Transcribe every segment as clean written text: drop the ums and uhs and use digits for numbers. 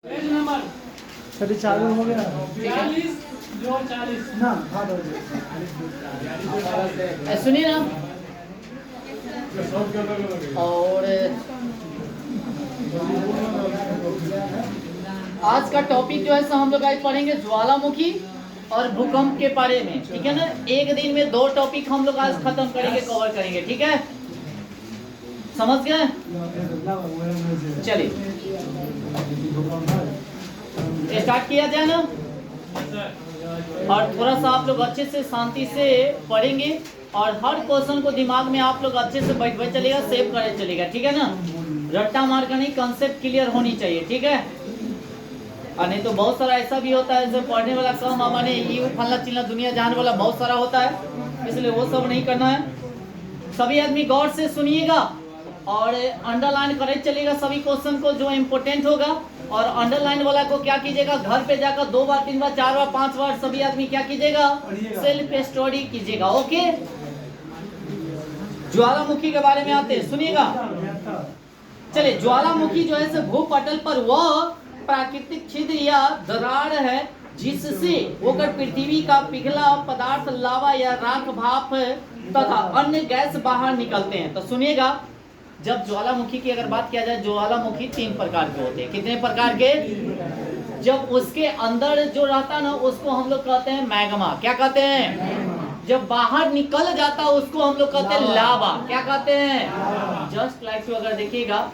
सभी चालू हो गया 40 जो 40 ना। हाँ सुनिए ना। और आज का टॉपिक जो है सो हम लोग आज पढ़ेंगे ज्वालामुखी और भूकंप के बारे में, ठीक है ना। एक दिन में 2 टॉपिक हम लोग आज खत्म करेंगे, कवर करेंगे, ठीक है, समझ गए। चलिए स्टार्ट किया जाए ना। और थोड़ा सा आप लोग अच्छे से शांति से पढ़ेंगे और हर क्वेश्चन को दिमाग में आप लोग अच्छे से बैठ चलेगा, सेव करे चलेगा, ठीक है ना। रट्टा मार कर नहीं, कंसेप्ट क्लियर होनी चाहिए, ठीक है। और नहीं तो बहुत सारा ऐसा भी होता है जैसे पढ़ने वाला कम, माने ये फल्ला चिल्ला दुनिया जान वाला बहुत सारा होता है, इसलिए वो सब नहीं करना है। सभी आदमी गौर से सुनिएगा और अंडरलाइन करे चलेगा सभी क्वेश्चन को जो इम्पोर्टेंट होगा। और अंडरलाइन वाला को क्या कीजिएगा, घर पे जाकर 2 बार 3 बार 4 बार 5 बार सभी आदमी क्या कीजिएगा, सेल्फ स्टडी कीजिएगा, ओके। ज्वालामुखी के बारे में आते हैं, सुनिएगा। चलिए, ज्वालामुखी जो है भूपटल पर वह प्राकृतिक छिद्र या दरार है जिससे होकर पृथ्वी का पिघला पदार्थ लावा या राख भाप तथा अन्य गैस बाहर निकलते हैं। तो सुनिएगा, जब ज्वालामुखी की अगर बात किया जाए, ज्वालामुखी 3 प्रकार के होते हैं। कितने प्रकार के? जब उसके अंदर जो रहता है ना उसको हम लोग कहते हैं मैग्मा। क्या कहते हैं? जब बाहर निकल जाता है उसको हम लोग कहते हैं लावा। क्या कहते हैं? जस्ट लाइक टू अगर देखिएगा,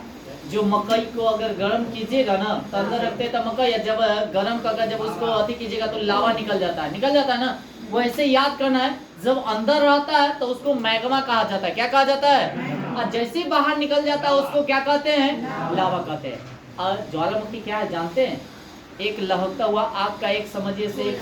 जो मकई को अगर गर्म कीजिएगा ना तो अंदर रखते हैं तो मकई, जब गर्म करके जब उसको अति कीजिएगा तो लावा निकल जाता है ना। वैसे याद करना है, जब अंदर रहता है तो उसको मैग्मा कहा जाता है। क्या कहा जाता है? और जैसे बाहर निकल जाता है उसको क्या कहते हैं? लावा कहते हैं। और ज्वालामुखी क्या है जानते हैं? एक लहकता हुआ आग का, एक समझिए से एक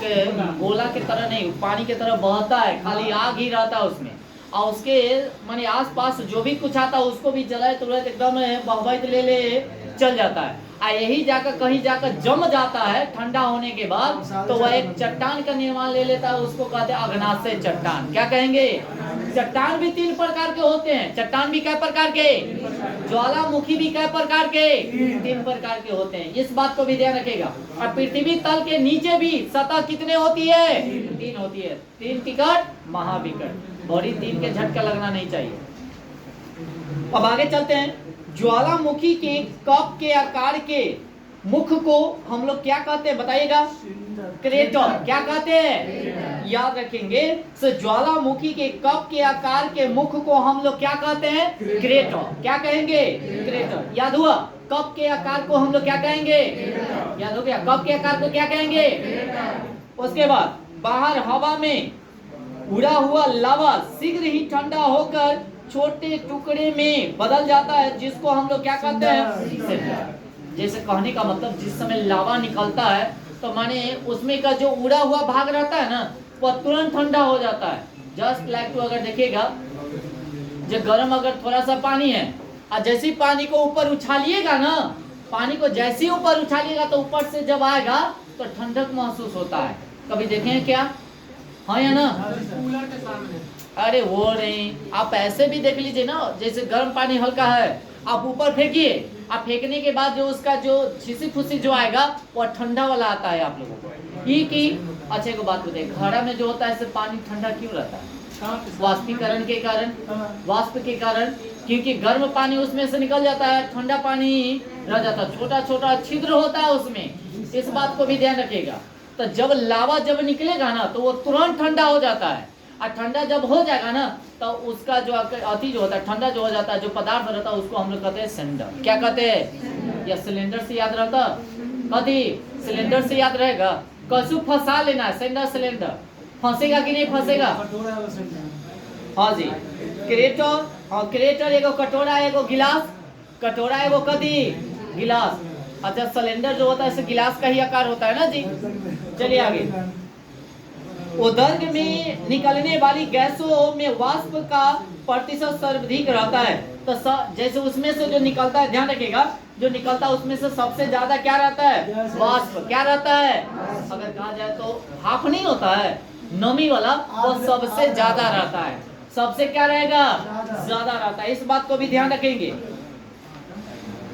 गोला के तरह नहीं, पानी के तरह बहता है, खाली आग ही रहता है उसमें। और उसके माने आसपास जो भी कुछ आता है उसको भी जलाए तुरंत एकदम बहबैत ले चल जाता है। यही जाकर कहीं जाकर जम जाता है ठंडा होने के बाद, तो वह एक चट्टान का निर्माण ले लेता है, उसको कहते हैं अग्नाशय चट्टान। क्या कहेंगे? चट्टान भी 3 प्रकार के होते हैं। चट्टान भी कै प्रकार के? ज्वालामुखी भी कै प्रकार के? 3 प्रकार के होते हैं। इस बात को भी ध्यान रखेगा। और पृथ्वी तल के नीचे भी सतह कितने होती है? 3 होती है। 3 टिकट महाविकट, बड़ी 3 के झटका लगना नहीं चाहिए। अब आगे चलते हैं। ज्वालामुखी के कप के आकार के मुख को हम लोग क्या कहते हैं बताइएगा? क्रेटर। क्या कहते हैं? याद रखेंगे। ज्वालामुखी के कप के आकार के मुख को हम लोग क्या कहते हैं? क्रेटर। क्या कहेंगे? क्रेटर। याद हुआ? कप के आकार को हम लोग क्या कहेंगे? याद हो गया? कप के आकार को क्या कहेंगे? उसके बाद बाहर हवा में उड़ा हुआ लावा शीघ्र ही ठंडा होकर छोटे टुकड़े में बदल जाता है, जिसको हम लोग क्या कहते हैं? जैसे कहने का मतलब, जिस समय लावा निकलता है तो माने उसमें का जो उड़ा हुआ भाग रहता है ना वो तुरंत ठंडा हो जाता है। जस्ट लाइक टू अगर देखिएगा, जो गर्म अगर थोड़ा सा पानी है और जैसे पानी को ऊपर उछालिएगा ना, पानी को जैसे ऊपर उछालिएगा तो ऊपर से जब आएगा तो ठंडक महसूस होता है। कभी देखे हैं क्या? हाँ या ना? कूलर के सामने। अरे वो नहीं, आप ऐसे भी देख लीजिए ना, जैसे गर्म पानी हल्का है, आप ऊपर फेंकिए, आप फेंकने के बाद जो उसका जो छिसी फुसी जो आएगा वो ठंडा वाला आता है आप लोगों को। ये की अच्छे को बात बताइए, घड़ा में जो होता है पानी ठंडा क्यों रहता है? वाष्पीकरण के कारण, वाष्प के कारण, क्योंकि गर्म पानी उसमें से निकल जाता है, ठंडा पानी रह जाता है, छोटा छोटा छिद्र होता है उसमें। इस बात को भी ध्यान रखिएगा। तो जब लावा जब निकलेगा ना तो वो तुरंत ठंडा हो जाता है, और ठंडा जब हो जाएगा ना तो उसका जो अति जो होता है, ठंडा जो हो जाता है, जो पदार्थ रहता है उसको हम लोग कहते हैं सिलेंडर। क्या कहते हैं? या सिलेंडर से याद रहता? कभी सिलेंडर से याद रहेगा? कसू फंसा लेना है सिलेंडर, फंसेगा कि नहीं फंसेगा? हाँ जी। क्रेटर, हाँ क्रेटर एगो कटोरा एगो गिलास, कटोरा एगो कदी गिलास। अच्छा, सिलेंडर जो होता है गिलास का ही आकार होता है ना जी। चलिए आगे। उदर्ग में निकलने वाली गैसों में वाष्प का प्रतिशत सर्वाधिक रहता है। तो जैसे उसमें से जो निकलता है, ध्यान रखिएगा, जो निकलता है उसमें से सबसे ज्यादा क्या रहता है? वाष्प। क्या रहता है? अगर कहा जाए तो भाप नहीं होता है, नमी वाला, वो सबसे ज्यादा रहता है। सबसे क्या रहेगा? ज्यादा रहता है। इस बात को भी ध्यान रखेंगे।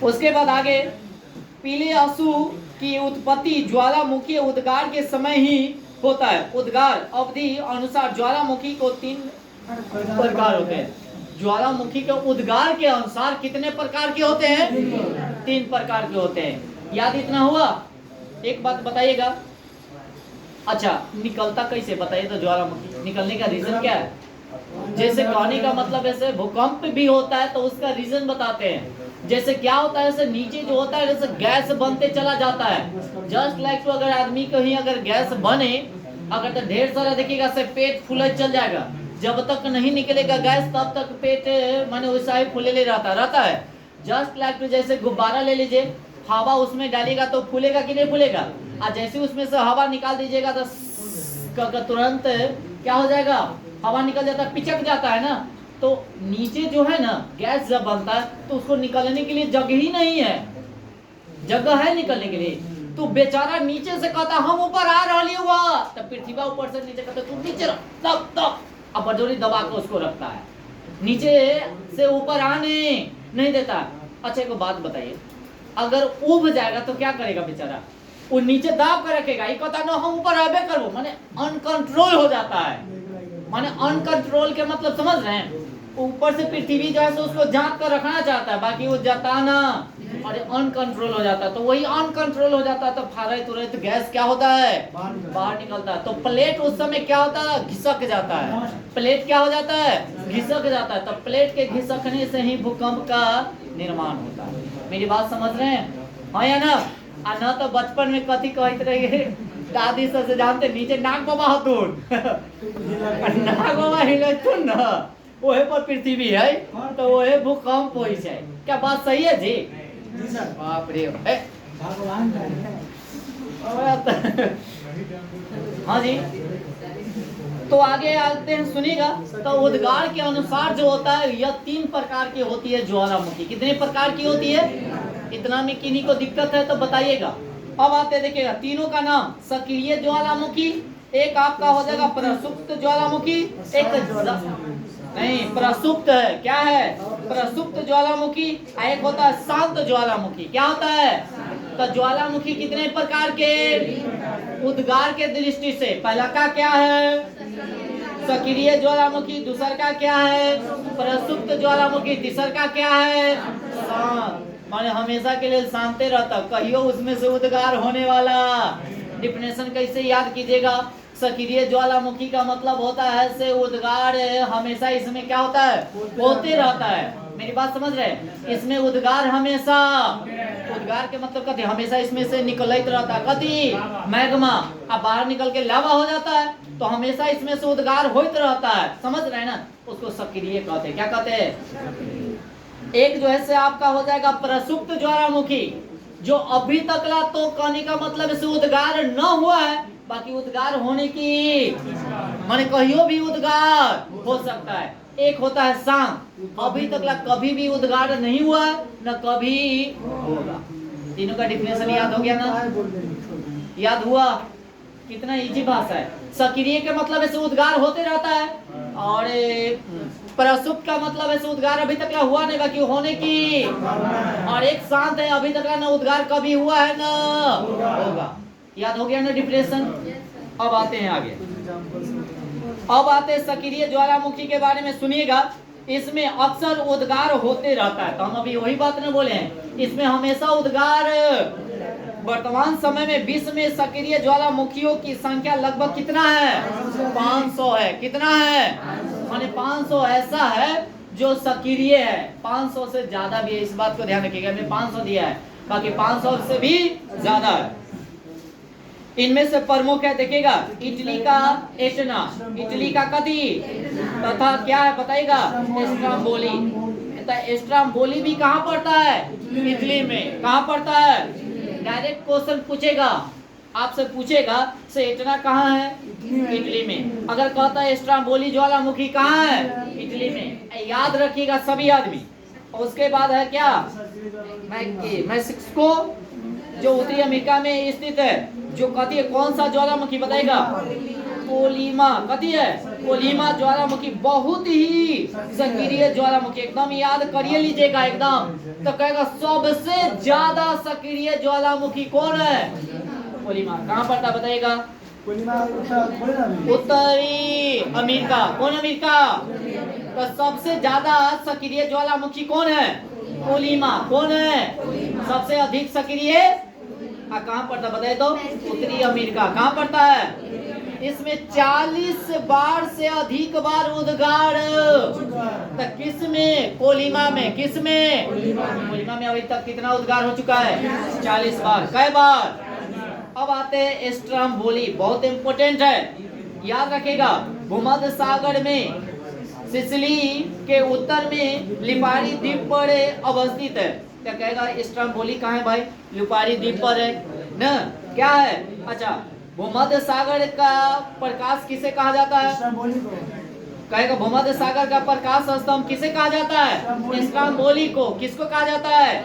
उसके बाद आगे, पीले आंसू कि उत्पत्ति ज्वालामुखी उद्गार के समय ही होता है। उद्गार अवधि अनुसार ज्वालामुखी को 3 प्रकार होते हैं। ज्वालामुखी के उद्गार के अनुसार कितने प्रकार के होते हैं? 3 प्रकार के होते हैं। याद इतना हुआ? एक बात बताइएगा। अच्छा, निकलता कैसे बताइए तो? ज्वालामुखी निकलने का रीजन क्या है? जैसे कहने का मतलब ऐसे भूकंप भी होता है तो उसका रीजन बताते हैं। जैसे क्या होता है, जैसे नीचे जो होता है जैसे गैस बनते चला जाता है। जस्ट लाइक तो अगर आदमी कहीं अगर गैस बने, अगर तो ढेर सारा देखिएगा से पेट फूले चल जाएगा। जब तक नहीं निकलेगा गैस तब तक पेट माने वैसा ही फूले रहता है। जस्ट लाइक तो जैसे गुब्बारा ले लीजिए, हवा उसमें डालिएगा तो फूलेगा कि नहीं फूलेगा? और जैसे उसमें से हवा निकाल दीजिएगा तो तुरंत क्या हो जाएगा? हवा निकल जाता है, पिचक जाता है ना। तो नीचे जो है ना गैस जब बनता है तो उसको निकलने के लिए जगह ही नहीं है, जगह है निकलने के लिए। तो बेचारा नीचे से कहता हम ऊपर आ रही हुआ, तब पृथ्वी ऊपर से नीचे कहता तू नीचे तब अब बजोरी दबा के उसको रखता है, नीचे से ऊपर आने नहीं देता। अच्छा एक बात बताइए, अगर उब जाएगा तो क्या करेगा बेचारा? वो नीचे दाब कर रखेगा, ये कहता ना हम ऊपर आबे करो, माने अनकंट्रोल हो जाता है। माने अनकंट्रोल के मतलब समझ रहे हैं? ऊपर से पृथ्वी जो है उसको जांच कर रखना चाहता है, बाकी वो जाता ना और अनकंट्रोल हो जाता है। तो वही अनकंट्रोल हो जाता है तो फारे तुरंत गैस क्या होता है? बाहर निकलता है। तो प्लेट उस समय क्या होता है? घिसक जाता है। प्लेट क्या हो जाता है? घिसक जाता है। तो प्लेट के घिसकने से ही भूकंप का निर्माण होता है। मेरी बात समझ रहे हैं? हाँ या ना? ना तो बचपन में कथी कहते रहिए दादी से जानते, नीचे नाक बाबा हतुन नाक बाबा हिलतुन ना, ओहे पर पृथ्वी है तो ओहे भूकंप होई छै। क्या बात सही है जी? बाप रे भगवान। हाँ जी, तो आगे आते हैं सुनिएगा। तो उद्गार के अनुसार जो होता है यह 3 प्रकार की होती है ज्वालामुखी। कितने प्रकार की होती है? इतना में किन्हीं को दिक्कत है तो बताइएगा। अब आते देखिएगा, तीनों का नाम सक्रिय ज्वालामुखी, एक आपका हो जाएगा प्रसुप्त ज्वालामुखी, एक नहीं प्रसुप्त है, क्या है? प्रसुप्त ज्वालामुखी। एक होता है शांत ज्वालामुखी। क्या होता है? तो ज्वालामुखी कितने प्रकार के? उद्गार के दृष्टि से पहला का क्या है? सक्रिय ज्वालामुखी। दूसरा का क्या है? प्रसुप्त ज्वालामुखी। तीसरा का क्या है? शांत, माने हमेशा के लिए शांत रहता, कहियो उसमें से उद्गार होने वाला। डिफिनेशन कैसे याद कीजिएगा? सक्रिय ज्वालामुखी का मतलब होता है से उद्गार हमेशा इसमें क्या होता है? होते रहता है। मेरी बात समझ रहे हैं? इसमें उद्गार हमेशा, उद्गार के मतलब कथी? हमेशा इसमें से निकलते रहता है। कथी? मैग्मा। अब बाहर निकल के लावा हो जाता है तो हमेशा इसमें से उद्गार होते रहता है। समझ रहे हैं ना? उसको सक्रिय कहते हैं। क्या कहते हैं? एक जो है से आपका हो जाएगा प्रसुप्त ज्वालामुखी, जो अभी तकला तो कहने का मतलब से उद्गार न हुआ है, बाकी उद्गार होने की माने कहियो भी उद्गार हो सकता है। एक होता है शांत, अभी तकला कभी भी उद्गार नहीं हुआ न कभी होगा। तीनों का डिफिनेशन याद हो गया ना? याद हुआ? कितना इजी भाषा है। सक्रिय के मतलब ऐसे उद्गार होते रहता है, और प्रसुप्त का मतलब ऐसे उद्गार अभी तक हुआ नहीं बाकी होने की, और एक शांत है, अभी तक ना उद्गार कभी हुआ है ना होगा। याद हो गया ना डिफिनेशन? अब आते हैं आगे। अब आते हैं सक्रिय ज्वालामुखी के बारे में सुनिएगा। इसमें अक्सर उद्गार होते रहता है। तो हम अभी वही बात न बोले हैं, इसमें हमेशा उद्गार। वर्तमान समय में विश्व में सक्रिय ज्वालामुखियों की संख्या लगभग कितना है? 500 है। कितना है? माने 500 ऐसा है जो सक्रिय है। 500 से ज्यादा भी है, इस बात को ध्यान रखिएगा। हमने 500 दिया है, बाकी 500 से भी ज्यादा है। इनमें से प्रमुख है देखिएगा, इटली का एटना, इटली का कथी, तथा क्या है बताइएगा? एस्ट्राम्बोली। एस्ट्राम्बोली भी कहाँ पड़ता है? इटली में। कहाँ पड़ता है? डायरेक्ट क्वेश्चन पूछेगा आपसे, पूछेगा से एटना कहाँ है? इटली में। अगर कहता है एस्ट्राम्बोली ज्वालामुखी कहाँ है? इटली में। याद रखिएगा सभी आदमी। और उसके बाद है क्या? मैक्सिको जो उत्तरी अमेरिका में स्थित है, जो कहती है कौन सा ज्वालामुखी बताएगा? कोलिमा कथी है? कोलिमा ज्वालामुखी बहुत ही सक्रिय ज्वालामुखी, एकदम याद करिए लीजिएगा एकदम। तो कहेगा सबसे ज्यादा सक्रिय ज्वालामुखी कौन है? कोलिमा। कहाँ पड़ता है बताइएगा? उत्तरी अमेरिका। कौन अमेरिका? तो सबसे ज्यादा सक्रिय ज्वालामुखी कौन है? कोलिमा। कौन है सबसे अधिक सक्रिय? कहाँ पड़ता बताइए तो? उत्तरी अमेरिका। कहाँ पड़ता है? इसमें 40 बार से अधिक बार उद्गार। तो किस में? कोलिमा में। किस में? कोलिमा में अभी तक कितना उद्गार हो चुका है? 40 बार। कई बार? अब आते हैं स्ट्रम्बोली, बहुत इंपोर्टेंट है, याद रखेगा। भूमध्य सागर में सिसिली के उत्तर में लिपारी द्वीप पर अवस्थित है। क्या कहेगा? स्ट्रम्बोली कहाँ है भाई? लिपारी द्वीप पर है न? क्या है? अच्छा, भूमध्य सागर का प्रकाश किसे कहा जाता है? कहेगा भूमध्य सागर का प्रकाश स्तंभ किसे कहा जाता है? स्ट्रम्बोली को। किसको कहा जाता है?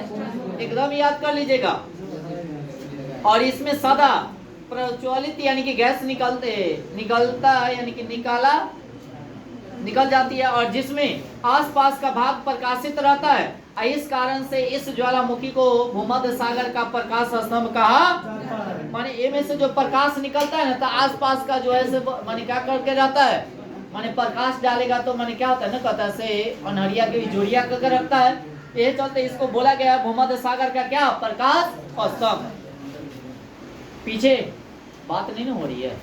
एकदम याद कर लीजिएगा। और इसमें सदा प्रज्वलित यानी कि गैस निकलता यानी कि निकल जाती है, और जिसमें आसपास का भाग प्रकाशित रहता है। इस कारण से इस ज्वालामुखी को भूमध्य सागर का प्रकाश स्तंभ कहा। माने ए में से जो प्रकाश निकलता है ना, तो आसपास का जो है माने क्या करके रहता है? माने प्रकाश डालेगा तो माने क्या होता है ना, कहता से अनहरिया के जोड़िया करके रखता है। ये चलते इसको बोला गया भूमध्य सागर का क्या? प्रकाश स्तंभ। पीछे बात नहीं ना हो रही है?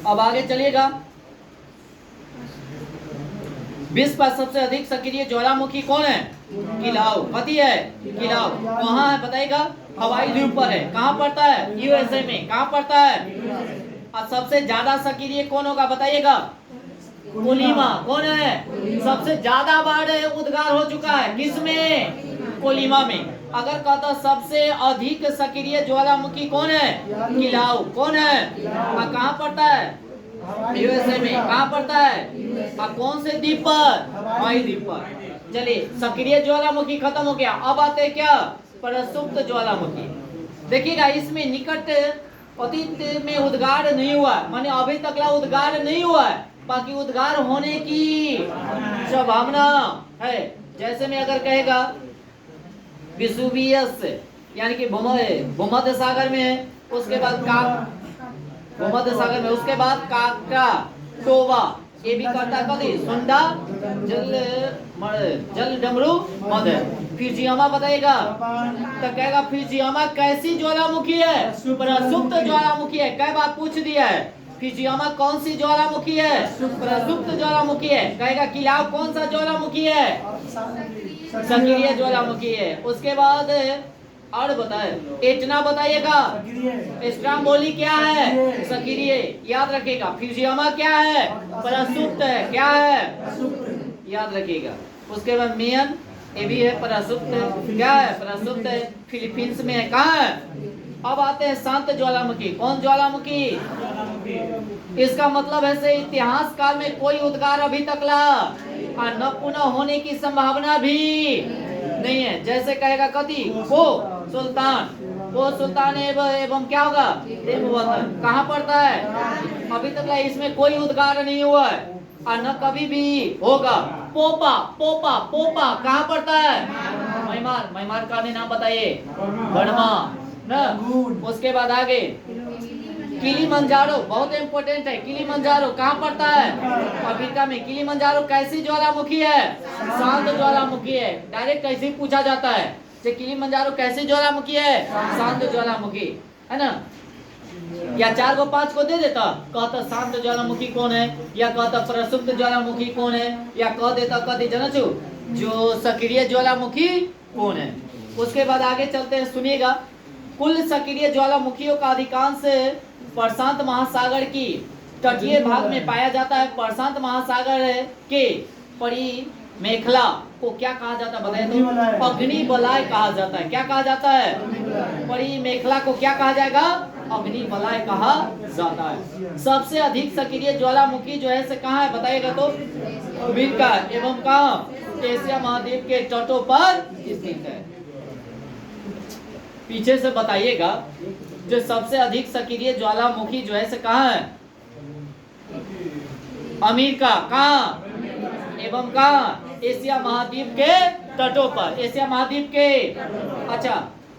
अब आगे चलिएगा। विश्व का सबसे अधिक सक्रिय ज्वालामुखी कौन है? किलाउ। कथी है? किलाउ। कहाँ है बताइएगा? हवाई द्वीप पर है। कहाँ पड़ता है? यूएसए में। कहाँ पड़ता है? और सबसे ज्यादा सक्रिय कौन होगा बताइएगा? कोलिमा। कौन है? सबसे ज्यादा बार उद्गार हो चुका है। किसमें? कोलिमा में। अगर कहता सबसे अधिक सक्रिय ज्वालामुखी कौन है? किलाउ। कौन है? कहाँ पड़ता है? यूएसए में। कहाँ पड़ता है? कौन से द्वीप पर? हवाई द्वीप पर। चलिए, सक्रिय ज्वालामुखी खत्म हो गया। अब आते हैं क्या? प्रसुप्त ज्वालामुखी। देखिएगा, इसमें निकट अतीत में उद्गार नहीं हुआ, माने अभी तक उद्गार नहीं हुआ है, बाकी उद्गार होने की संभावना है। जैसे में अगर कहेगा विसुवियस यानी कि भूमध्य सागर में है, उसके बाद भूमध्य सागर में, उसके बाद काकरा टोबा, ये भी करता कभी सुंडा जल डमरू मध्य। फिजियामा बताइएगा तो कहेगा फिजियामा कैसी ज्वालामुखी है? प्रसुप्त ज्वालामुखी है। कई बार पूछ दिया है फिजियामा कौन सी ज्वालामुखी है? प्रसुप्त ज्वालामुखी है। कहेगा किलाउ कौन सा ज्वालामुखी है? सक्रिय ज्वालामुखी है। उसके बाद और बताए एटना बताइएगा। स्ट्रम्बोली क्या है? सक्रिय। याद रखेगा। फिजियामा क्या है? प्रसुप्त है। क्या है? याद रखिएगा। उसके बाद मियन, ये भी है प्रसुप्त है। क्या है? प्रसुप्त है। फिलीपींस में है। कहाँ है? अब आते हैं शांत ज्वालामुखी। कौन ज्वालामुखी? इसका मतलब है से इतिहास काल में कोई उद्गार अभी तक और न पुनः होने की संभावना भी नहीं है। जैसे कहेगा कथी? को सुल्तान। वो सुल्तान एवं क्या होगा? कहाँ पड़ता है? अभी तक इसमें कोई उद्गार नहीं हुआ है और न कभी भी होगा। पोपा पोपा पोपा कहाँ पड़ता है? म्यांमार का नाम बताइए। बर्मा न। उसके बाद आगे किलीमंजारो, बहुत इंपॉर्टेंट है। किलीमंजारो कहाँ पड़ता है? अफ्रीका में। किलीमंजारो कैसी ज्वालामुखी है? शांत ज्वालामुखी है। डायरेक्ट कैसे ही पूछा जाता है कि किलीमंजारो कैसी ज्वालामुखी है? शांत ज्वालामुखी है ना। या 4 को 5 को दे देता, कहता शांत ज्वालामुखी कौन है, या कहता प्रसुप्त ज्वालामुखी कौन है, या कह देता कथी जनचु जो सक्रिय ज्वालामुखी कौन है। उसके बाद आगे चलते हैं, सुनिएगा। कुल सक्रिय ज्वालामुखियों का अधिकांश प्रशांत महासागर की तटीय भाग में पाया जाता है। प्रशांत महासागर के परिमेखला को क्या कहा जाता है बताइए तो? अग्नि वलय कहा जाता है। क्या कहा जाता है? परिमेखला को क्या कहा जाएगा? अग्नि वलय कहा जाता है। सबसे अधिक सक्रिय ज्वालामुखी जो है से कहाँ है बताइएगा तो अमेरिका एवं कहाँ एशिया महाद्वीप के तटों पर स्थित है। पीछे से बताइएगा जो सबसे अधिक सक्रिय ज्वालामुखी जो है से कहाँ है अमेरिका कहाँ एवं कहाँ एशिया महाद्वीप के तटों पर एशिया महाद्वीप के। अच्छा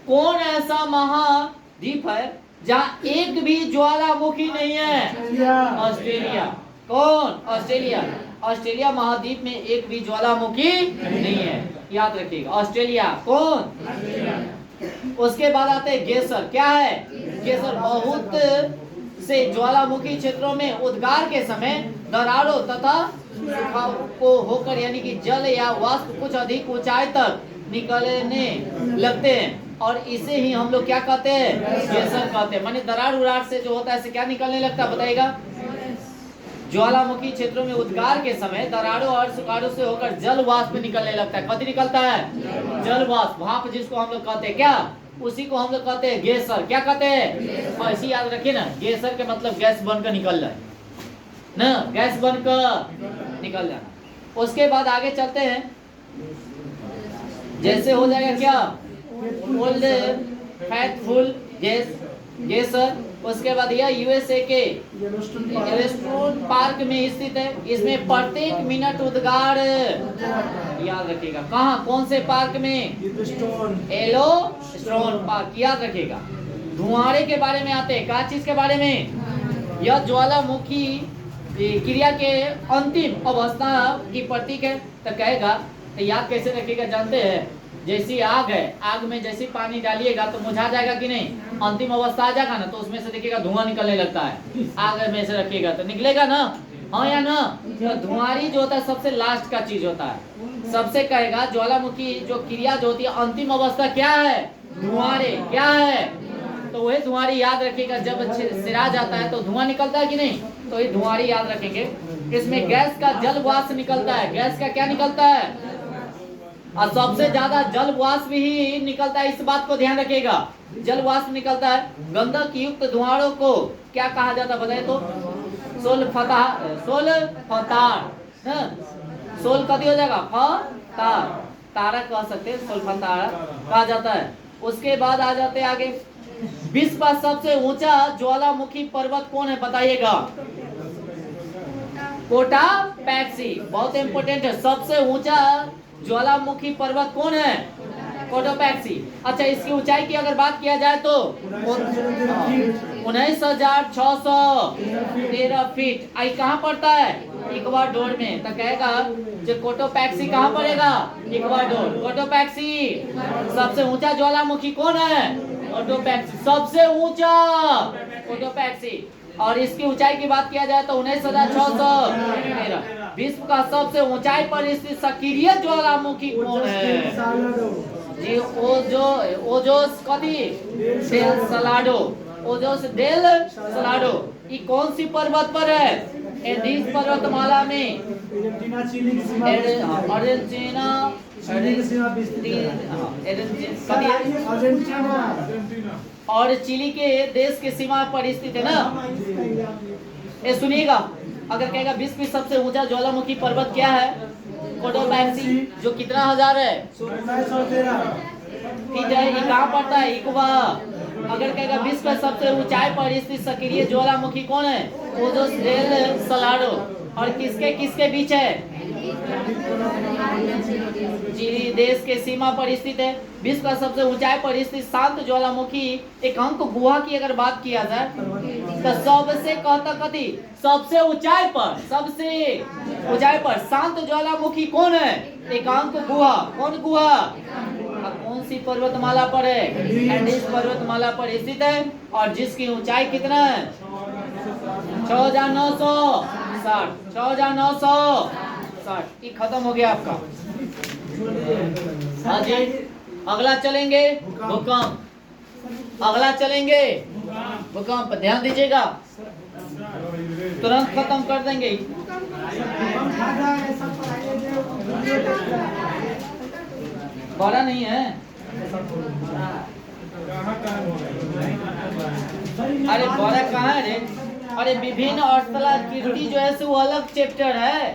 कौन ऐसा महाद्वीप है जहाँ एक भी ज्वालामुखी नहीं है ऑस्ट्रेलिया। कौन ऑस्ट्रेलिया। ऑस्ट्रेलिया महाद्वीप में एक भी ज्वालामुखी नहीं है याद रखिएगा ऑस्ट्रेलिया कौन। उसके बाद आते हैं गेसर क्या है गेसर बहुत से ज्वालामुखी क्षेत्रों में उद्गार के समय दरारों तथा सुखाव को होकर यानी कि जल या वाष्प कुछ अधिक ऊंचाई तक निकलने लगते हैं और इसे ही हम लोग क्या कहते हैं गेसर कहते हैं। माने दरार उरार से जो होता है इसे क्या निकलने लगता है बताइएगा। ज्वालामुखी क्षेत्रों में उद्गार के समय दरारों और सुखाड़ों से होकर जल वाष्प निकलने लगता है। कभी निकलता है जल वाष्प भाप जिसको हम लोग कहते हैं क्या उसी को हम लोग कहते हैं गेसर। क्या कहते हैं और इसी याद रखिए ना गेसर के मतलब गैस बनकर निकल रहा है ना गैस बनकर निकल जाना। उसके बाद आगे चलते हैं जैसे हो जाएगा क्या ओल्ड फैटफुल गेसर। उसके बाद यह यूएसए के येलोस्टोन पार्क में स्थित है। इसमें प्रत्येक मिनट उद्गार याद रखिएगा कहाँ कौन से पार्क में येलोस्टोन पार्क याद रखिएगा। धुआंरे के बारे में आते हैं क्या चीज के बारे में यह ज्वालामुखी क्रिया के अंतिम अवस्था की प्रतीक है। तो कहेगा तो याद कैसे रखिएगा जानते हैं जैसी आग है आग में जैसी पानी डालिएगा तो मुझा जाएगा कि नहीं अंतिम अवस्था आ जाएगा ना तो उसमें से देखिएगा धुआं निकलने लगता है। आग में से रखिएगा तो निकलेगा ना हाँ या ना। तो धुआंरी जो होता है सबसे लास्ट का चीज होता है। सबसे कहेगा ज्वालामुखी जो क्रिया जो होती है अंतिम अवस्था क्या है धुआंरे क्या है तो वही धुआंरी याद रखिएगा। जब सिरा जाता है तो धुआं निकलता है कि नहीं तो ये धुआंरी याद रखेंगे। इसमें गैस का जल वाष्प निकलता है गैस का क्या निकलता है और सबसे ज्यादा जल वाष्प ही निकलता है। इस बात को ध्यान रखिएगा जल वाष्प निकलता है। गंधक युक्त धुआंरों को क्या कहा जाता है बताए तो सोल कभी हो जाएगा फतार तारा कह सकते हैं सोल फतार कहा जाता है। उसके बाद आ जाते हैं आगे विश्व का सबसे ऊंचा ज्वालामुखी पर्वत कौन है बताइएगा कोटापैक्सी बहुत इंपोर्टेंट है। सबसे ऊंचा ज्वालामुखी पर्वत कौन है कोटापैक्सी। अच्छा इसकी ऊंचाई की अगर बात किया जाए तो 19,613 फीट। आई कहाँ पड़ता है इक्वाडोर में। तो कहेगा जो कोटापैक्सी कहाँ पड़ेगा इक्वाडोर। कोटापैक्सी सबसे ऊंचा ज्वालामुखी कौन है कोटापैक्सी सबसे ऊंचा कोटापैक्सी। और इसकी ऊंचाई की बात किया जाए तो 19,613। विश्व का सबसे ऊंचाई पर स्थित सक्रिय ज्वालामुखी कौन है जी ओजोस कथी del Salado Ojos del Salado. ये कौन सी पर्वत पर है एंडीज पर्वतमाला में अर्जेंटीना और चिली के देश के सीमा पर स्थित है ना। ये सुनिएगा अगर कहेगा विश्व की सबसे ऊंचा ज्वालामुखी पर्वत क्या है कोटापैक्सी जो कितना हजार है ठीक है। ये कहाँ पड़ता है इक्वा। अगर कहेगा विश्व का सबसे ऊंचाई पर स्थित सक्रिय ज्वालामुखी कौन है ओजोस डेल सलाडो और किसके बीच है चिली देश के सीमा पर स्थित है। विश्व का सबसे ऊंचाई पर स्थित शांत ज्वालामुखी एक अंक गुहा की अगर बात किया जाए तो सबसे कहता कथी सबसे ऊंचाई पर शांत ज्वालामुखी कौन है एकांक गुहा। कौन गुहा कौन सी पर्वतमाला पर है एंडीज पर्वतमाला पर स्थित है और जिसकी ऊंचाई कितना है 6,960 ये खत्म हो गया आपका। हाँ जी अगला चलेंगे भूकंप। अगला चलेंगे भूकंप ध्यान दीजिएगा तुरंत खत्म कर देंगे। बड़ा नहीं है अरे बड़ा कहाँ है रे? अरे विभिन्न अर्थला कीर्ति जो है वो अलग चैप्टर है।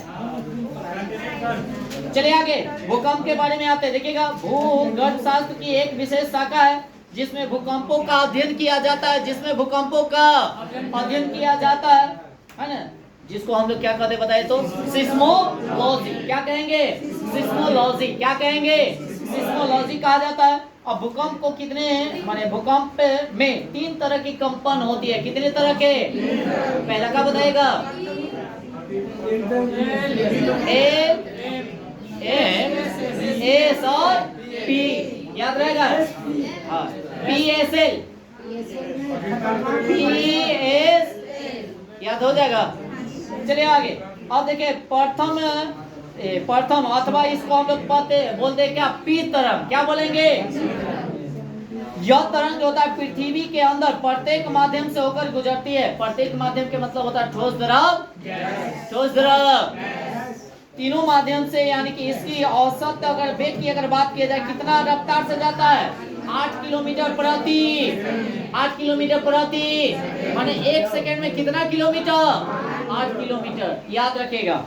चलिए आगे भूकंप के बारे में आते हैं। देखिएगा भूगर्भ शास्त्र की एक विशेष शाखा है जिसमें भूकंपों का अध्ययन किया जाता है, जिसमें भूकंपों का अध्ययन किया जाता है ना, जिसको हम लोग क्या कहते बताए तो सिस्मोलॉजी। क्या कहेंगे? सिस्मोलॉजी। क्या कहेंगे? सिस्मोलॉजी कहा जाता है। अब भूकंप को कितने माने भूकंप में 3 तरह की कंपन होती है। कितने तरह के? पहला क्या बताएगा? एस और पी याद रहेगा। हाँ PSL PS याद हो जाएगा। चलिए आगे। अब देखिए प्रथम अथवा इसको हम लोग बोलते हैं क्या? पी तरंग। क्या बोलेंगे? यह तरंग जो होता है पृथ्वी के अंदर प्रत्येक माध्यम से होकर गुजरती है। प्रत्येक माध्यम के मतलब होता है ठोस, द्रव, ठोस, द्रव, तीनों माध्यम से। यानी कि इसकी औसत अगर वेग की अगर बात किया जाए कितना रफ्तार से जाता है? 8 किलोमीटर प्रति 8 किलोमीटर प्रति माने 1 सेकंड में कितना किलोमीटर? 8 किलोमीटर। याद रखेगा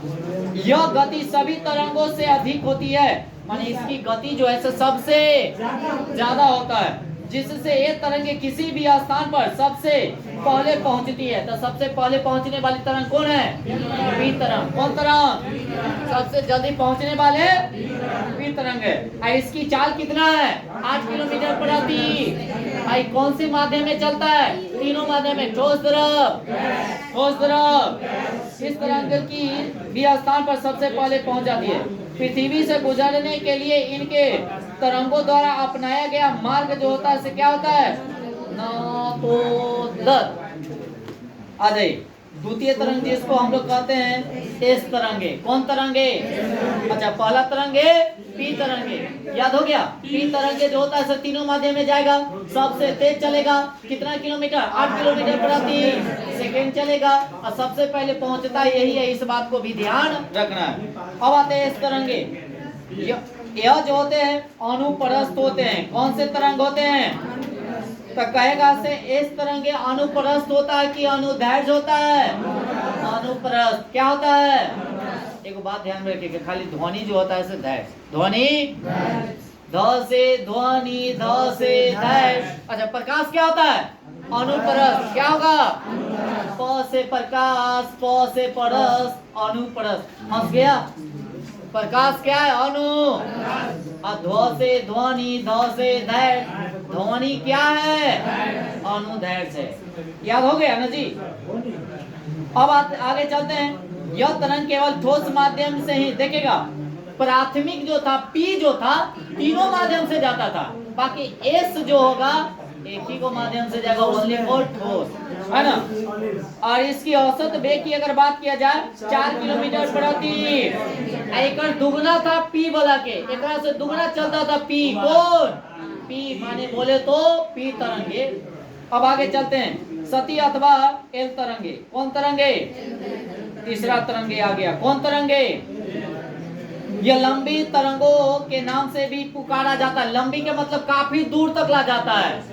यह गति सभी तरंगों से अधिक होती है, माने इसकी गति जो है सबसे ज्यादा होता है, जिससे ये तरंगे किसी भी स्थान पर सबसे पहले पहुंचती है। तो सबसे पहले पहुंचने वाली तरंग कौन है? पी तरंग। कौन तरंग? सबसे जल्दी पहुंचने वाले पी तरंग है। और इसकी चाल कितना है? 8 किलोमीटर प्रति। आई कौन से माध्यम में चलता है? तीनों माध्यम में, ठोस, द्रव, ठोस, द्रव। इस तरंग की भी स्थान पर सबसे पहले पहुंच जाती है। पृथ्वी से गुजरने के लिए इनके तरंगों द्वारा अपनाया गया मार्ग जो होता है क्या होता है? नतोदत। आ जाइए द्वितीय तरंग जिसको हम लोग कहते हैं एस तरंगे। कौन तरंगे? अच्छा पहला तरंगे पी तरंगे। याद हो गया? पी तरंगे जो होता है तीनों माध्यम में जाएगा, सबसे तेज चलेगा। कितना किलोमीटर? 8 किलोमीटर प्रति सेकेंड चलेगा और सबसे पहले पहुंचता यही है। इस बात को भी ध्यान रखना है। अब आते हैं इस तरंगे। यह जो होते हैं अनुप्रस्थ होते हैं। कौन से तरंग होते हैं? तो कहेगा से इस तरंगे अनुप्रस्थ होता है कि अनुदैर्घ्य होता है? अनुप्रस्थ। क्या होता है? एक बात ध्यान में रखिएगा, खाली ध्वनि जो होता है दैर्घ्य। ध्वनि ध से ध्वनि, ध से दैर्घ्य। अच्छा प्रकाश क्या होता है? अनुप्रस्थ। क्या होगा? प से प्रकाश, प से परस, अनुप्रस्थ। हंस गया? प्रकाश क्या है? अनु। ध्व से ध्वनि, ध से दैर्घ्य। ध्वनि क्या है? अनुदैर्घ्य से। याद हो गया ना जी? अब आगे चलते हैं। यह तरंग केवल ठोस माध्यम से ही देखिएगा। प्राथमिक जो था पी जो था तीनों माध्यम से जाता था, बाकी एस जो होगा एक ही को माध्यम से जाएगा, ओनली फॉर ठोस, है ना। और इसकी औसत वेग की अगर बात किया जाए 4 किलोमीटर प्रति। एक दुगना था पी वाला के, एक से दुगना चलता था पी। कौन? पी माने बोले तो पी तरंगे। अब आगे चलते हैं। सती अथवा एल तरंगे। कौन तरंगे? तीसरा तरंगे आ गया। कौन तरंगे? यह लंबी तरंगों के नाम से भी पुकारा जाता है। लंबी के मतलब काफी दूर तक ला जाता है।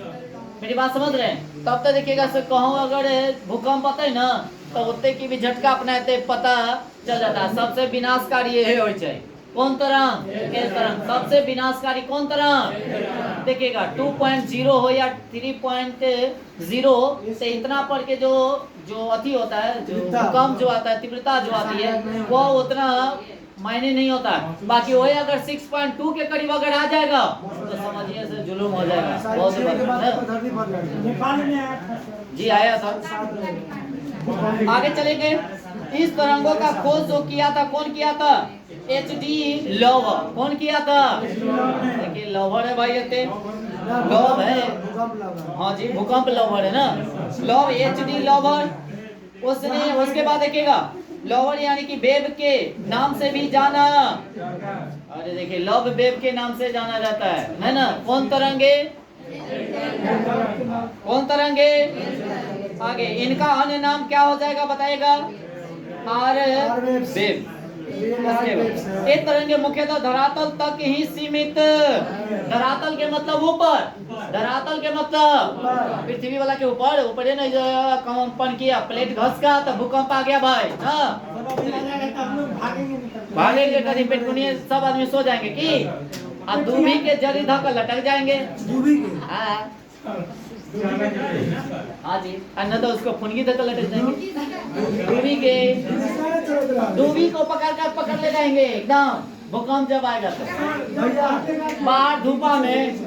मेरी बात समझ रहे हैं? तब तक देखिएगा से कहूँ अगर भूकंप आता है ना तो उतने की भी झटका अपनाते पता चल जाता है। सबसे विनाशकारी ये हो जाए। कौन तरंग? एल तरंग। सबसे विनाशकारी कौन तरंग? देखिएगा 2.0 हो या 3.0 से इतना पर के जो अति होता है, जो भूकंप जो आता है, तीव्रता जो आती है वो उतना मायने नहीं होता है। बाकी वही अगर 6.2 के करीब अगर आ जाएगा तो समझिए से जुलूम हो जाएगा। बहुत जी आया था। आगे चलेंगे। इस तरंगों का खोज जो किया था कौन किया था? HD lover. कौन किया था? देखिए लवर है भाई, ये लव है। हाँ जी भूकंप लवर है ना, लव HD लवर। उसने उसके बाद देखिएगा लवर यानी कि वेव के नाम से भी जाना। अरे देखिए लव वेव के नाम से जाना जाता है ना। कौन तरंगे? कौन तरंगे? आगे इनका अन्य नाम क्या हो जाएगा बताएगा? R wave. ये तरंगे मुख्यतः धरातल तक ही सीमित। धरातल के मतलब ऊपर, धरातल के मतलब पृथ्वी वाला के ऊपर। ऊपर है ना, कंपन किया, प्लेट घस का तो भूकंप आ गया भाई। हाँ भागेंगे कहीं पेटकुनिए, सब आदमी सो जाएंगे की, और दूभी के जड़ी धक्का लटक जाएंगे। हाँ हाँ जी, अन्य तो उसको फुनगी धक्का लटक जाएंगे। दूभी को पकड़ ले जाएंगे एकदम, भूकंप जब आएगा तो बाहर धूपा में।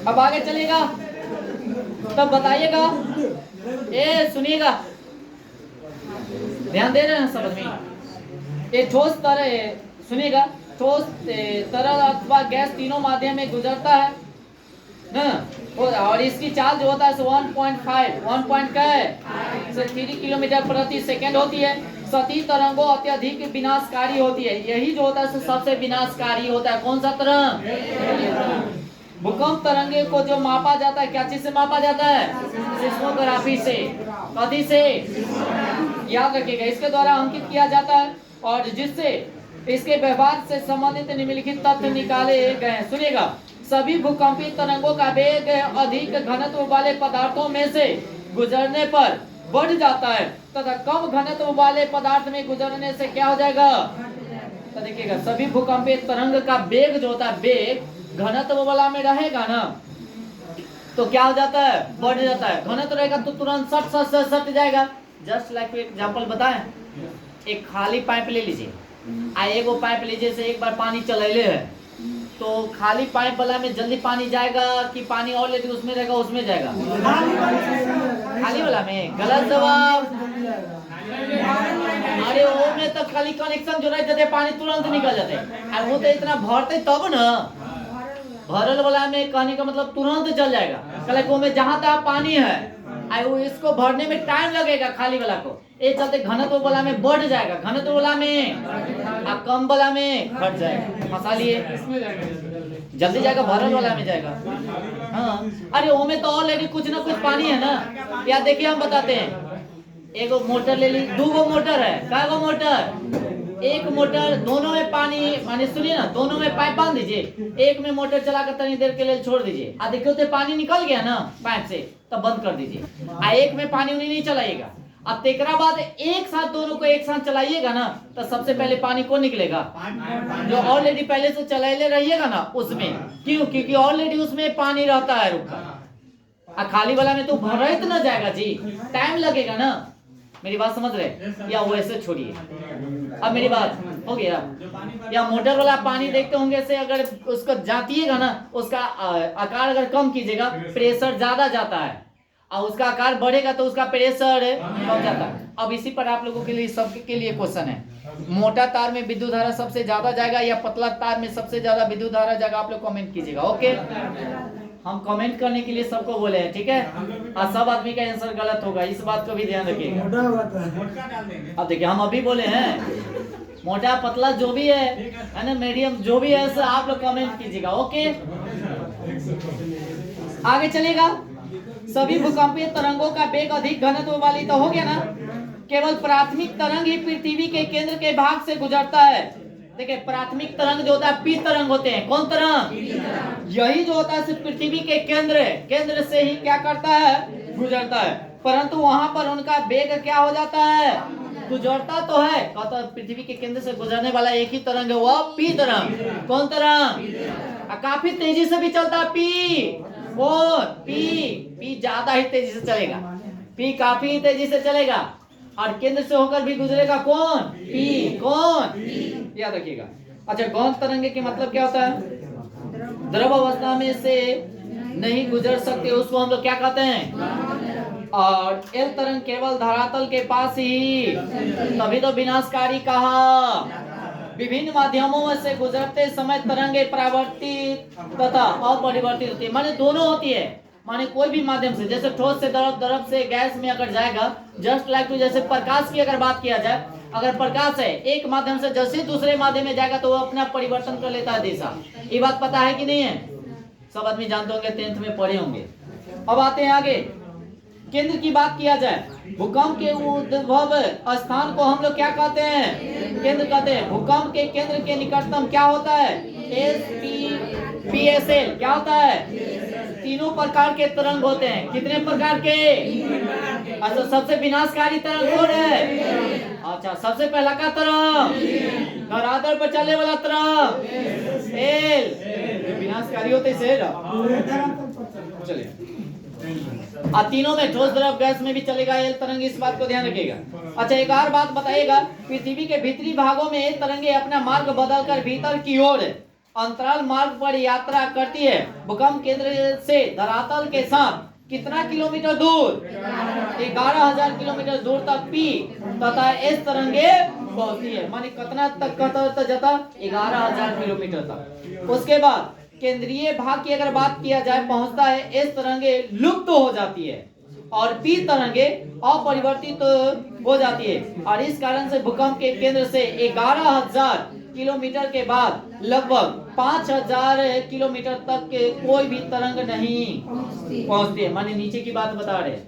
अब आगे चलेगा तब बताइएगा। ए सुनिएगा, ध्यान दे रहे हैं सब आदमी। ये ठोस तरल, सुनिएगा, ठोस तरल अथवा गैस तीनों माध्यम में गुजरता है ना, और इसकी चाल जो होता है 1.3 किलोमीटर प्रति सेकंड होती है। सतही तरंगों अत्यधिक विनाशकारी होती है। यही जो होता है सबसे विनाशकारी होता है। कौन सा तरंग? भूकंप तरंगे को जो मापा जाता है, क्या चीज से मापा जाता है? सिस्मोग्राफी से। कथी से? याद रखिएगा, इसके द्वारा अंकित किया जाता है, और जिससे इसके व्यवहार से संबंधित निम्नलिखित तथ्य निकाले गए। सुनिएगा, सभी भूकंपीय तरंगों का वेग अधिक घनत्व वाले पदार्थों में से गुजरने पर बढ़ जाता है तथा कम घनत्व वाले पदार्थ में गुजरने से क्या हो जाएगा? तो देखिएगा, सभी भूकंपीय तरंग का वेग जो होता है, वेग घनत्व वाला में रहेगा ना, तो क्या हो जाता है? बढ़ जाता है। घनत्व रहेगा तो तुरंत सट जाएगा। जस्ट लाइक एग्जांपल बताएं, एक खाली पाइप ले लीजिए, एगो पाइप लीजिए से एक बार पानी चलेले है, तो खाली पाइप वाला में जल्दी पानी जाएगा कि पानी और लेके उसमें रहेगा? उसमें जाएगा, खाली वाला में। गलत जवाब। अरे वो में तो खाली कनेक्शन जो रहते पानी तुरंत निकल जाते, और वो तो इतना भरते तब ना, भरल वाला में कहने का मतलब तुरंत चल जाएगा। कल में जहां तक पानी है, वो इसको भरने में टाइम लगेगा खाली वाला को। ये चलते घनत्व वाला में बढ़ जाएगा, घनत्व वाला में, और कम वाला में घट जाएगा। फंसा लिए, जल्दी जाएगा, भरल वाला में जाएगा। हाँ, अरे वो में तो ऑलरेडी कुछ ना कुछ पानी है ना। या देखिए, हम बताते हैं, एगो मोटर ले ली, 2 मोटर है, क्या मोटर? एक मोटर, दोनों में पानी सुनिए ना, दोनों में पाइप बांध दीजिए, एक में मोटर चलाकर तनी देर के लिए छोड़ दीजिए, आ देखिए तो पानी निकल गया ना पाइप से, तब बंद कर दीजिए। आ एक में पानी उन्हीं नहीं चलाइएगा। अब तेकरा बाद एक साथ दोनों को एक साथ चलाइएगा ना, तो सबसे पहले पानी कौन निकलेगा? जो ऑलरेडी पहले से चलाइले रहिएगा ना उसमें। क्यों? क्योंकि ऑलरेडी उसमें पानी रहता है रुका। खाली वाला में तो भर ना जाएगा जी, टाइम लगेगा ना। मेरी बात समझ रहे? या वैसे छोड़िए, अब मेरी बात हो गया। या मोटर वाला पानी देखते होंगे से, अगर उसको जातिएगा ना, उसका आकार अगर कम कीजिएगा, प्रेशर ज्यादा जाता है, और उसका आकार बढ़ेगा तो उसका प्रेशर कम जाता है। अब इसी पर आप लोगों के लिए, सबके लिए क्वेश्चन है, मोटा तार में विद्युत धारा सबसे ज्यादा जाएगा या पतला तार में सबसे ज्यादा विद्युत धारा जाएगा? आप लोग कमेंट कीजिएगा। ओके, हम कमेंट करने के लिए सबको बोले हैं, ठीक है? और सब आदमी का आंसर गलत होगा, इस बात को भी ध्यान रखिएगा। अब देखिए, हम अभी बोले हैं मोटा पतला जो भी है ना, मीडियम जो भी है, आप लोग कमेंट कीजिएगा। ओके, आगे चलेगा। सभी भूकंपीय तरंगों का वेग अधिक घनत्व वाली, तो हो गया ना। केवल प्राथमिक तरंग ही पृथ्वी के केंद्र के भाग से गुजरता है। देखिए, प्राथमिक तरंग जो होता है, पी तरंग होते हैं। कौन तरंग? यही जो होता है सिर्फ पृथ्वी के केंद्र से ही क्या करता है? गुजरता है। परंतु वहां पर उनका वेग क्या हो जाता है? गुजरता तो है, कहता पृथ्वी के केंद्र से गुजरने वाला एक ही तरंग है, वह पी तरंग। कौन तरंग? काफी तेजी से भी चलता है पी। कौन? पी ज्यादा ही तेजी से चलेगा, पी काफी तेजी से चलेगा, और केंद्र से होकर भी गुजरेगा। कौन? पी। कौन? याद रखिएगा। अच्छा, गौण तरंगे के मतलब क्या होता है? द्रव अवस्था में से नहीं गुजर सकते, उसको हम लोग क्या कहते हैं? और एल तरंग केवल धरातल के पास ही, तभी तो विनाशकारी कहा। विभिन्न माध्यमों से गुजरते समय तरंगे परावर्तित तथा अपरिवर्तित होती है, माने दोनों होती है। माने कोई भी माध्यम से, जैसे ठोस से द्रव से गैस में अगर जाएगा, जस्ट लाइक टू, जैसे प्रकाश की अगर बात किया जाए, अगर प्रकाश है एक माध्यम से जैसे दूसरे माध्यम में जाएगा तो वो अपना परिवर्तन कर लेता है दिशा। ये बात पता है कि नहीं है? सब आदमी जानते होंगे, 10th में पढ़े होंगे। अब आते हैं आगे, केंद्र की बात किया जाए, भूकंप के उद्भव स्थान को हम लोग क्या कहते हैं? केंद्र कहते हैं। भूकंप के केंद्र के निकटतम क्या होता है? PSL। क्या होता है? तीनों प्रकार के तरंग होते हैं। कितने प्रकार के? अच्छा, सबसे विनाशकारी तरंग कौन है? अच्छा, सबसे पहला का तरंग धरातल पर चलने वाला तरंग एल, विनाशकारी होते से। चलिए, तीनों में ठोस द्रव गैस में भी चलेगा एल तरंग, इस बात को ध्यान रखिएगा। अच्छा, एक और बात बताइएगा, पृथ्वी के भीतरी भागों में एल तरंगे अपना मार्ग बदलकर भीतर की ओर अंतराल मार्ग पर यात्रा करती है। भूकंप केंद्र से धरातल के साथ कितना किलोमीटर दूर? 11,000 किलोमीटर दूर तक पी तथा एस तरंगे पहुंचती है। माने कितना तक जाता? 11,000 किलोमीटर तक। उसके बाद केंद्रीय भाग की अगर बात किया जाए, पहुंचता है एस तरंगे लुप्त हो जाती है और पी तरंगे अपरिवर्तित हो जाती है। और इस कारण से भूकंप के केंद्र से 11,000 किलोमीटर के बाद लगभग 5,000 किलोमीटर तक के कोई भी तरंग नहीं पहुंचती है। माने नीचे की बात बता रहे,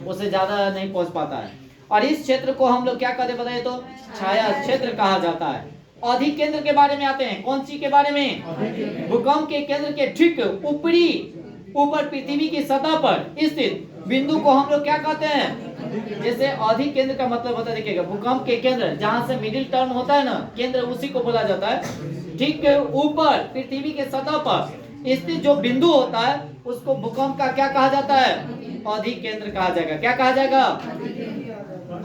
उससे ज्यादा नहीं पहुंच पाता है। और इस क्षेत्र को हम लोग क्या कहते बताए तो छाया क्षेत्र कहा जाता है। अधिक केंद्र के बारे में आते हैं। कौन सी के बारे में? भूकंप के केंद्र के ठीक ऊपर पृथ्वी की सतह पर स्थित बिंदु को हम लोग क्या कहते हैं? जैसे अधिक केंद्र का मतलब होता है, देखिएगा, भूकंप के केंद्र जहां से मिडिल टर्न होता है ना, केंद्र उसी को बोला जाता है। ठीक ऊपर पृथ्वी के सतह पर स्थित जो बिंदु होता है उसको भूकंप का क्या कहा जाता है? अधिक केंद्र कहा जाएगा। क्या कहा जाएगा?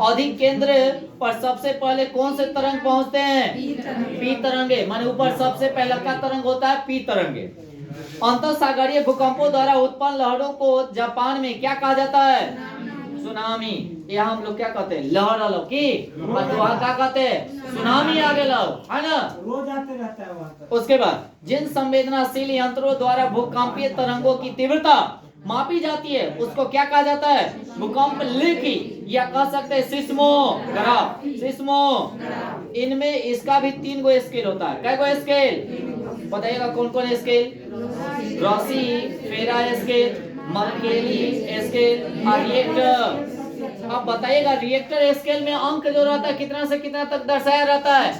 अधिक केंद्र पर सबसे पहले कौन से तरंग पहुंचते हैं? पी तरंगे। माने ऊपर सबसे पहला का तरंग होता है पी तरंगे। अंतरसागरीय भूकंपों द्वारा उत्पन्न लहरों को जापान में क्या कहा जाता है? सुनामी। यहाँ हम लोग क्या कहते हैं? लहर आलो की, और वहाँ क्या कहते हैं? सुनामी आ गए लो, है ना? रोज आते रहता है वहाँ। उसके बाद जिन संवेदनशील यंत्रों द्वारा भूकंपीय तरंगों की तीव्रता मापी जाती है उसको क्या कहा जाता है? भूकंप लेखी, या कह सकते हैं सिस्मोग्राफ। इनमें इसका भी 3 गो स्केल होता है। कै गो स्केल बताइएगा? कौन कौन स्केल? रॉसी फेरा स्केल, मर्केली स्केल और रिएक्टर। अब बताइएगा, रिएक्टर स्केल में अंक जो रहता है कितना से कितना तक दर्शाया रहता है?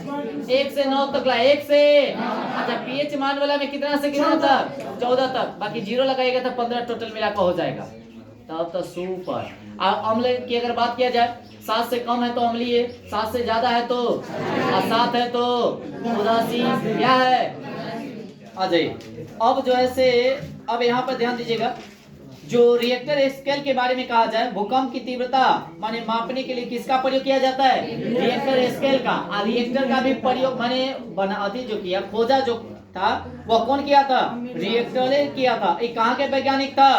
1 से 9 तक। 1 से, अच्छा, पीएच मान वाला में कितना से कितना तक? 14 तक। बाकी 0 लगाएगा तो 15 टोटल मिलाकर हो जाएगा, तब तो सुपर। अम्ल की अगर बात किया जाए, 7 से कम है तो अम्लीय, 7 से ज्यादा है तो, 7 है तो उदासी। क्या है? आ जाइए। अब जो है से, अब यहाँ पर ध्यान दीजिएगा, जो रिएक्टर स्केल के बारे में कहा जाए, भूकंप की तीव्रता माने मापने के लिए किसका प्रयोग किया जाता है? रिएक्टर स्केल का। और रिएक्टर का भी प्रयोग माने बनाती जो किया, खोजा जो था, वह कौन किया था? रिएक्टर ने किया था। ये कहाँ के वैज्ञानिक था?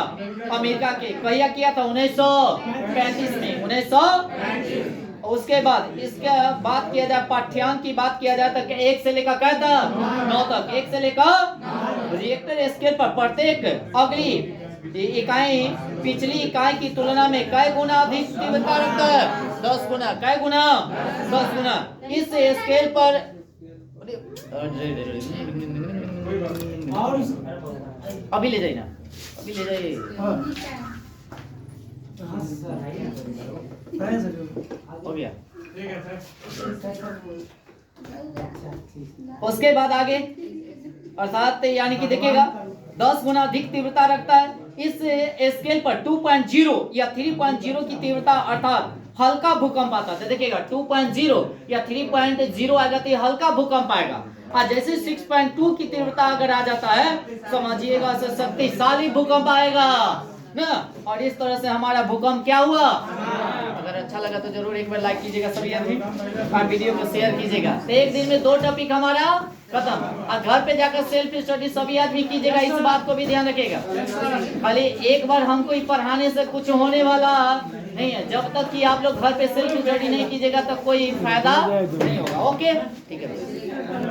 अमेरिका के। कहिया किया था? 1935 में। 1935। उसके बाद इसके बात किया जाए, पाठ्यांक की बात किया जाए तो 1 से लेकर क्या था? 9 तक। 1 से लेकर रिएक्टर स्केल पर प्रत्येक अगली इकाई पिछली इकाई की तुलना में कै गुना अधिक तीव्रता रखता है? 10 गुना। कै गुना? 10 गुना। इस स्केल पर अभी ले जाइए ना, अभी ले जाइए। हो गया। उसके बाद आगे अर्थात यानी कि देखिएगा 10 गुना अधिक तीव्रता रखता है। इस स्केल पर 2.0 या 3.0 की तीव्रता अर्थात हल्का भूकंप आता है। देखिएगा 2.0 या 3.0 आएगा तो हल्का भूकंप आएगा। और जैसे 6.2 की तीव्रता अगर आ जाता है, समझिएगा शक्तिशाली भूकंप आएगा ना। और इस तरह से हमारा भूकंप क्या हुआ। अगर अच्छा लगा तो जरूर एक बार लाइक कीजिएगा सभी आदमी, और वीडियो को शेयर कीजिएगा। तो एक दिन में 2 टॉपिक हमारा खत्म। और घर पे जाकर सेल्फ स्टडी सभी आदमी कीजिएगा, इस बात को भी ध्यान रखिएगा। खाली एक बार हमको पढ़ाने से कुछ होने वाला नहीं है। जब तक कि आप लोग घर पे सेल्फ स्टडी नहीं कीजिएगा तो कोई फायदा नहीं होगा। ओके, ठीक है।